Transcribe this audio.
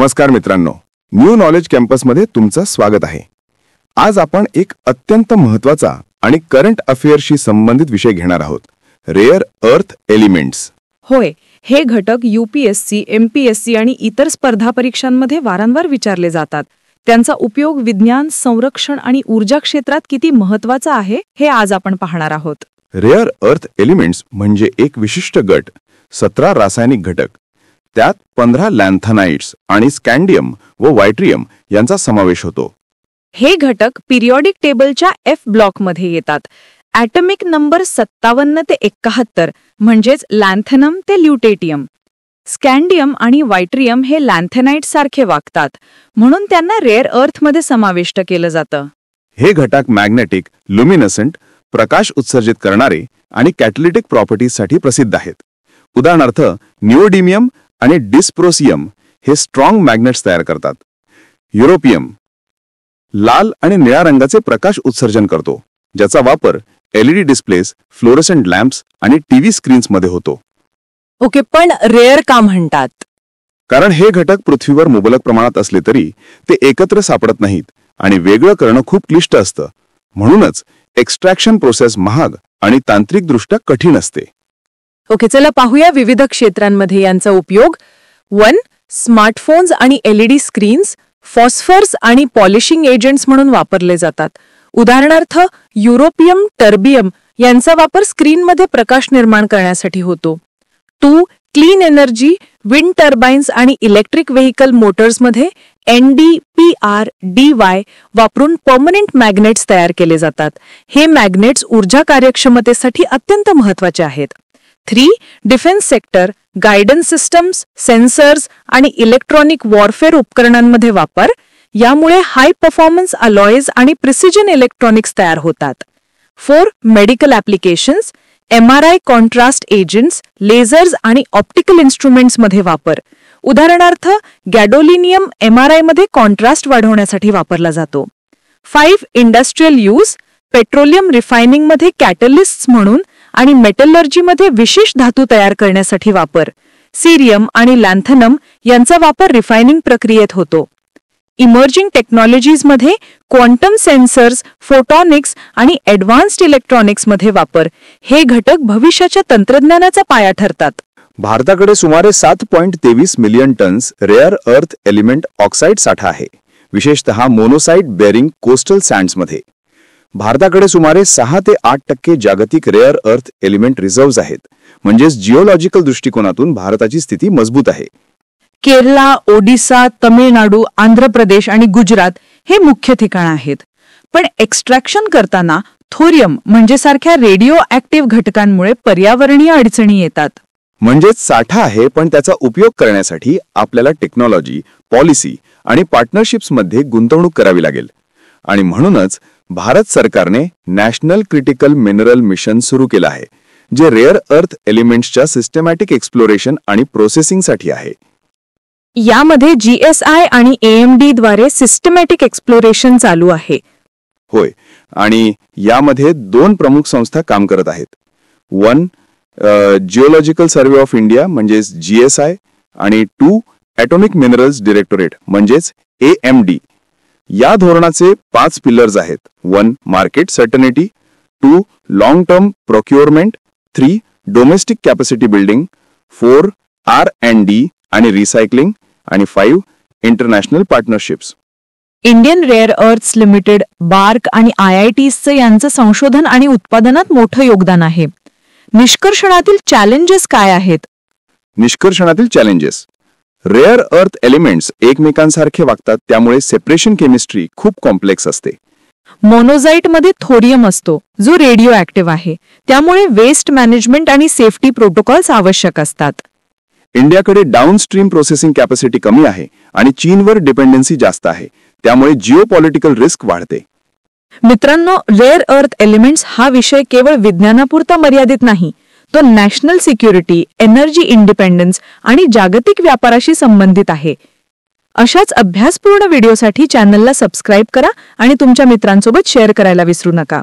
नमस्कार मित्रांनो, new knowledge कॅम्पसमध्ये तुमचं स्वागत आहे। आज आपण एक अत्यंत महत्त्वाचा आणि करंट अफेअर्सशी संबंधित विषय घेणार आहोत, रेअर अर्थ एलिमेंट्स। होय, हे घटक यूपीएससी, एमपीएससी आणि इतर स्पर्धा परीक्षांमध्ये वारंवार विचारले जातात। त्यांचा उपयोग विज्ञान, संरक्षण आणि ऊर्जा क्षेत्रात किती महत्त्वाचा आहे हे आज आपण पाहणार आहोत। रेअर अर्थ एलिमेंट्स म्हणजे एक विशिष्ट गट, 17 रासायनिक घटक, त्यात 15 लॅन्थनाइट्स आणि स्कँडियम व वायट्रियम यांचा समावेश होतो। हे घटक पिरियॉडिक टेबलच्या एफ ब्लॉकमध्ये येतात। ॲटॉमिक नंबर 57 ते 71 म्हणजेच लॅन्थनम ते ल्युटेटियम। स्कँडियम आणि वायट्रियम हे लॅन्थनाइट सारखे वागतात, म्हणून त्यांना रेअर अर्थमध्ये समाविष्ट केलं जातं। हे घटक मॅग्नेटिक, लुमिनसंट, प्रकाश उत्सर्जित करणारे आणि कॅटलिटिक प्रॉपर्टीजसाठी प्रसिद्ध आहेत। उदाहरणार्थ निओडीमियम आणि डिस्प्रोसियम हे स्ट्रॉंग मॅग्नेट्स तयार करतात। युरोपियम लाल आणि निळ्या रंगाचे प्रकाश उत्सर्जन करतो, ज्याचा वापर एलईडी डिस्प्लेस, फ्लोरोसेंट लॅम्प्स आणि टीव्ही स्क्रीन्समध्ये होतो। ओके, पण रेअर का म्हणतात? कारण हे घटक पृथ्वीवर मुबलक प्रमाणात असले तरी ते एकत्र सापडत नाहीत आणि वेगळं करणं खूप क्लिष्ट असतं, म्हणूनच एक्स्ट्रॅक्शन प्रोसेस महाग आणि तांत्रिकदृष्ट्या कठीण असते। ओके, चला पाहूया विविध क्षेत्रांमध्ये यांचा उपयोग। 1. स्मार्टफोन्स आणि एलईडी स्क्रीन्स फॉस्फर्स आणि पॉलिशिंग एजंट्स म्हणून वापरले जातात। उदाहरणार्थ युरोपियम, टर्बियम यांचा वापर स्क्रीनमध्ये प्रकाश निर्माण करण्यासाठी होतो। 2. क्लीन एनर्जी, विंड टर्बाइन्स आणि इलेक्ट्रिक व्हेकल मोटर्समध्ये NdPr-Dy वापरून परमनंट मॅग्नेट्स तयार केले जातात। हे मॅग्नेट्स ऊर्जा कार्यक्षमतेसाठी अत्यंत महत्त्वाचे आहेत। 3. Defence sector, guidance systems, sensors आणि इलेक्ट्रॉनिक वॉरफेअर उपकरणांमध्ये वापर, यामुळे हाय परफॉर्मन्स अलॉयज आणि प्रिसिजन इलेक्ट्रॉनिक्स तयार होतात। 4. Medical applications, MRI contrast agents, lasers आणि ऑप्टिकल इन्स्ट्रुमेंट्समध्ये वापर। उदाहरणार्थ गॅडोलिनियम MRI मध्ये कॉन्ट्रास्ट वाढवण्यासाठी वापरला जातो। 5. इंडस्ट्रियल यूज, पेट्रोलियम रिफायनिंगमध्ये कॅटलिस्ट्स म्हणून आणि मेटलर्जीमध्ये विशेष धातू तयार करण्यासाठी वापर। सीरियम आणि लॅन्थनम यांचा वापर रिफायनिंग प्रक्रियेत होतो। इमर्जिंग टेक्नॉलॉजीजमध्ये क्वांटम सेन्सर्स, फोटॉनिक्स आणि ॲडव्हान्स्ड इलेक्ट्रॉनिक्समध्ये वापर। हे घटक भविष्याच्या तंत्रज्ञानाचा पाया ठरतात। भारताकडे सुमारे 7.23 million tonnes rare earth element oxide साठा आहे, विशेषतः मोनोसाइट बेअरिंग कोस्टल सँड्समध्ये। भारताकडे सुमारे 6 ते 8% जागतिक रेअर अर्थ एलिमेंट रिझर्व्हज आहेत, म्हणजेच जिओलॉजिकल दृष्टिकोनातून भारताची स्थिती मजबूत आहे। केरला, ओडिसा, तमिळनाडू, आंध्र प्रदेश आणि गुजरात हे मुख्य ठिकाण आहेत। पण एक्स्ट्रॅक्शन करताना थोरियम म्हणजे सारख्या रेडिओ ॲक्टिव्ह घटकांमुळे पर्यावरणीय अडचणी येतात। म्हणजेच साठा आहे, पण त्याचा उपयोग करण्यासाठी आपल्याला टेक्नॉलॉजी, पॉलिसी आणि पार्टनरशिप्समध्ये गुंतवणूक करावी लागेल। आणि म्हणूनच भारत सरकारने नॅशनल क्रिटिकल मिनरल मिशन सुरू केलं आहे, जे रेअर अर्थ एलिमेंट्सच्या सिस्टमॅटिक एक्सप्लोरेशन आणि प्रोसेसिंगसाठी आहे। यामध्ये GSI आणि AMD द्वारे सिस्टमॅटिक एक्सप्लोरेशन चालू आहे। होय, आणि यामध्ये 2 प्रमुख संस्था काम करत आहेत। 1. जिओलॉजिकल सर्व्हे ऑफ इंडिया म्हणजेच GSI आणि 2. ॲटॉमिक मिनरल्स डायरेक्टोरेट म्हणजेच AMD। या धोरणाचे 5 पिलर्स आहेत। 1. Market certainty, 2. Long term procurement, 3. Domestic capacity building, 4. R&D आणि रिसायकलिंग आणि 5. International partnerships. Indian rare earths limited, BARC आणि IITचं यांचं संशोधन आणि उत्पादनात मोठं योगदान आहे। निष्कर्षणातील चॅलेंजेस काय आहेत? निष्कर्षणातील चॅलेंजेस: रेअर अर्थ एलिमेंट्स एकमेकांसारखे वागतात, त्यामुळे सेपरेशन केमिस्ट्री खूप कॉम्प्लेक्स असते। मोनोझाईटमध्ये थोरियम असतो, जो रेडिओ ॲक्टिव्ह आहे, त्यामुळे वेस्ट मॅनेजमेंट आणि सेफ्टी प्रोटोकॉल्स आवश्यक असतात। इंडियाकडे डाऊनस्ट्रीम प्रोसेसिंग कॅपॅसिटी कमी आहे आणि चीनवर डिपेंडन्सी जास्त आहे, त्यामुळे जिओपॉलिटिकल रिस्क वाढते। मित्रांनो, रेअर अर्थ एलिमेंट्स हा विषय केवळ विज्ञानापुरता मर्यादित नाही, तो नॅशनल सिक्युरिटी, एनर्जी इंडिपेंडन्स आणि जागतिक व्यापाराशी संबंधित आहे। अशाच अभ्यासपूर्ण व्हिडिओसाठी चॅनलला सबस्क्राईब करा आणि तुमच्या मित्रांसोबत शेअर करायला विसरू नका।